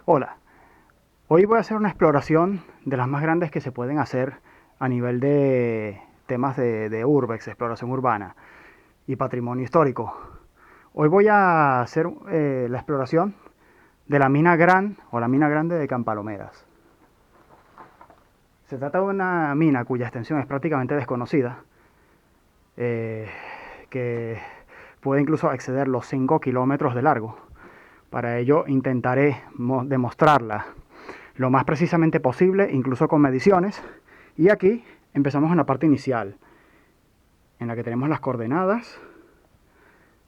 Hola, hoy voy a hacer una exploración de las más grandes que se pueden hacer a nivel de temas de urbex, exploración urbana y patrimonio histórico. Hoy voy a hacer la exploración de la mina Gran o la mina grande de Campalomeras. Se trata de una mina cuya extensión es prácticamente desconocida, eh, que puede incluso exceder los 5 kilómetros de largo. Para ello intentaré demostrarla lo más precisamente posible, incluso con mediciones. Y aquí empezamos en la parte inicial, en la que tenemos las coordenadas.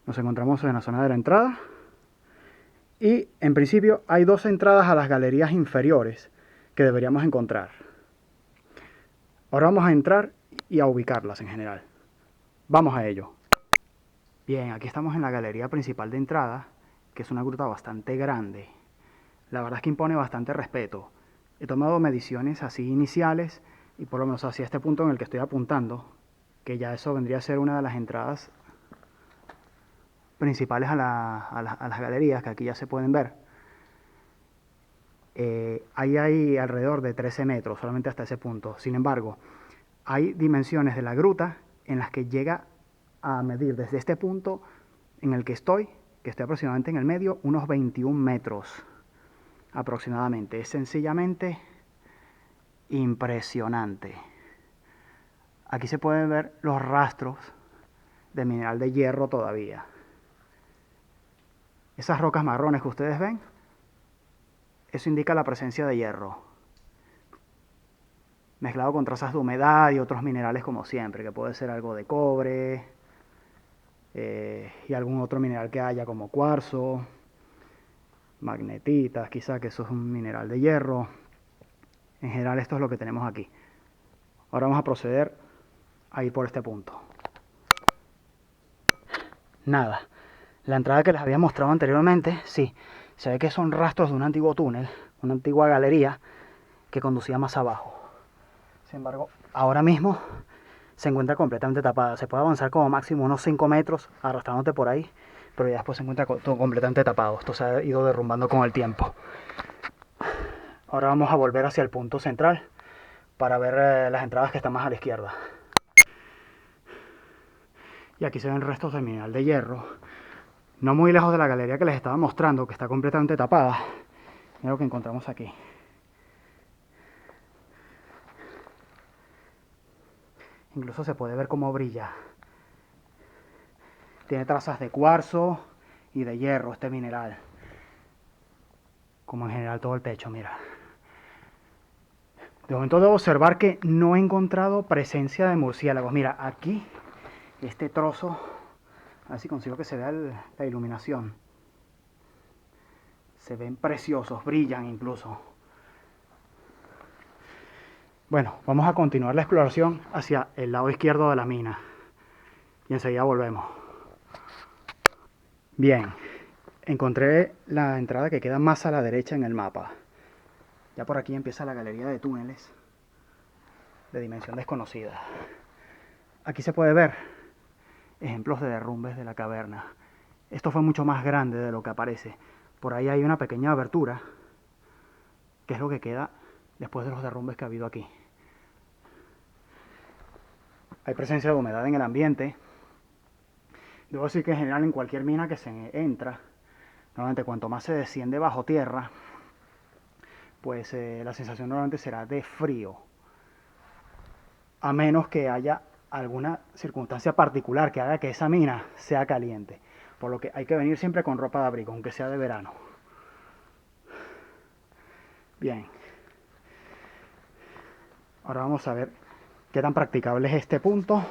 Nos encontramos en la zona de la entrada. Y en principio hay dos entradas a las galerías inferiores que deberíamos encontrar. Ahora vamos a entrar y a ubicarlas en general. Vamos a ello. Bien, aquí estamos en la galería principal de entrada, que es una gruta bastante grande. La verdad es que impone bastante respeto. He tomado mediciones así iniciales y por lo menos hacia este punto en el que estoy apuntando, que ya eso vendría a ser una de las entradas principales a las galerías, que aquí ya se pueden ver. Ahí hay alrededor de 13 metros, solamente hasta ese punto. Sin embargo, hay dimensiones de la gruta en las que llega a medir desde este punto en el que estoy aproximadamente en el medio, unos 21 metros aproximadamente. Es sencillamente impresionante. Aquí se pueden ver los rastros de mineral de hierro todavía. Esas rocas marrones que ustedes ven, eso indica la presencia de hierro, mezclado con trazas de humedad y otros minerales como siempre, que puede ser algo de cobre y algún otro mineral que haya como cuarzo, magnetitas, quizá que eso es un mineral de hierro. En general esto es lo que tenemos aquí. Ahora vamos a proceder a ir por este punto. Nada. La entrada que les había mostrado anteriormente, sí, se ve que son rastros de un antiguo túnel, una antigua galería que conducía más abajo. Sin embargo, ahora mismo se encuentra completamente tapada. Se puede avanzar como máximo unos 5 metros arrastrándote por ahí, pero ya después se encuentra todo completamente tapado. Esto se ha ido derrumbando con el tiempo. Ahora vamos a volver hacia el punto central para ver las entradas que están más a la izquierda. Y aquí se ven restos de mineral de hierro, no muy lejos de la galería que les estaba mostrando, que está completamente tapada. Mira lo que encontramos aquí. Incluso se puede ver cómo brilla. Tiene trazas de cuarzo y de hierro este mineral. Como en general todo el techo, mira. De momento debo observar que no he encontrado presencia de murciélagos. Mira, aquí, este trozo, a ver si consigo que se vea la iluminación. Se ven preciosos, brillan incluso. Bueno, vamos a continuar la exploración hacia el lado izquierdo de la mina. Y enseguida volvemos. Bien, encontré la entrada que queda más a la derecha en el mapa. Ya por aquí empieza la galería de túneles de dimensión desconocida. Aquí se puede ver ejemplos de derrumbes de la caverna. Esto fue mucho más grande de lo que aparece. Por ahí hay una pequeña abertura, que es lo que queda después de los derrumbes que ha habido aquí. Hay presencia de humedad en el ambiente. Debo decir que en general en cualquier mina que se entra, normalmente cuanto más se desciende bajo tierra, pues la sensación normalmente será de frío. A menos que haya alguna circunstancia particular que haga que esa mina sea caliente. Por lo que hay que venir siempre con ropa de abrigo, aunque sea de verano. Bien. Ahora vamos a ver qué tan practicable es este punto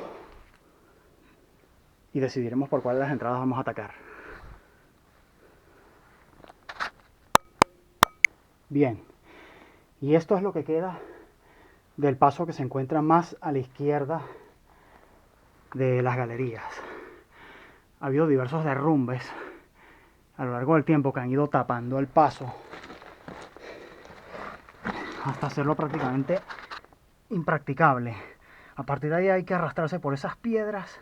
y decidiremos por cuál de las entradas vamos a atacar. Bien. Y esto es lo que queda del paso que se encuentra más a la izquierda de las galerías. Ha habido diversos derrumbes a lo largo del tiempo que han ido tapando el paso hasta hacerlo prácticamente impracticable. A partir de ahí hay que arrastrarse por esas piedras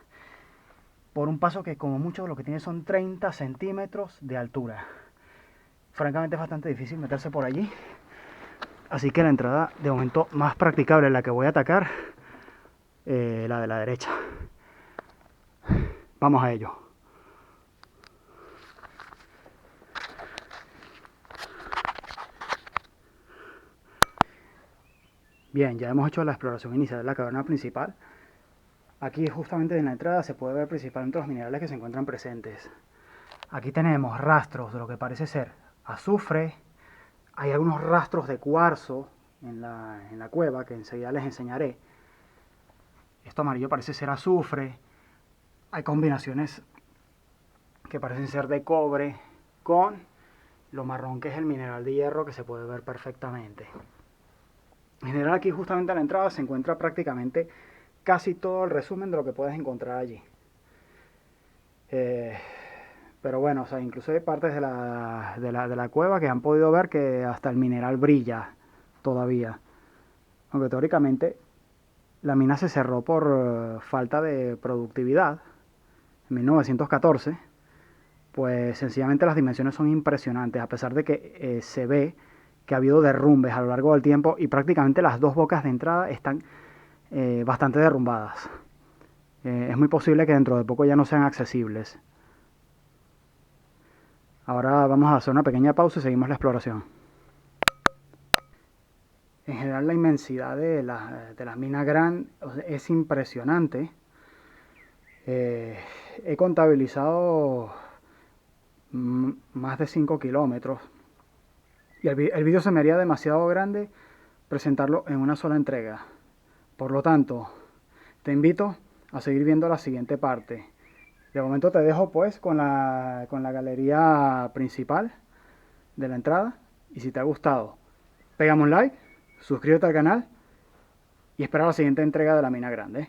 por un paso que como mucho lo que tiene son 30 centímetros de altura. francamente es bastante difícil meterse por allí. Así que la entrada de momento más practicable, la que voy a atacar, la de la derecha. Vamos a ello. Bien, ya hemos hecho la exploración inicial de la caverna principal. Aquí justamente en la entrada se puede ver principalmente los minerales que se encuentran presentes. Aquí tenemos rastros de lo que parece ser azufre. Hay algunos rastros de cuarzo en la cueva que enseguida les enseñaré. Esto amarillo parece ser azufre. Hay combinaciones que parecen ser de cobre con lo marrón que es el mineral de hierro, que se puede ver perfectamente. En general aquí justamente a la entrada se encuentra prácticamente casi todo el resumen de lo que puedes encontrar allí. Pero bueno, o sea, incluso hay partes de la cueva que han podido ver que hasta el mineral brilla todavía. Aunque teóricamente la mina se cerró por falta de productividad en 1914. Pues sencillamente las dimensiones son impresionantes, a pesar de que se ve que ha habido derrumbes a lo largo del tiempo y prácticamente las dos bocas de entrada están bastante derrumbadas. Es muy posible que dentro de poco ya no sean accesibles. Ahora vamos a hacer una pequeña pausa y seguimos la exploración. En general la inmensidad de las minas Grand es impresionante. He contabilizado más de 5 kilómetros. Y el vídeo se me haría demasiado grande presentarlo en una sola entrega. Por lo tanto, te invito a seguir viendo la siguiente parte. De momento te dejo pues con la galería principal de la entrada. Y si te ha gustado, pégame un like, suscríbete al canal y espera la siguiente entrega de la mina grande.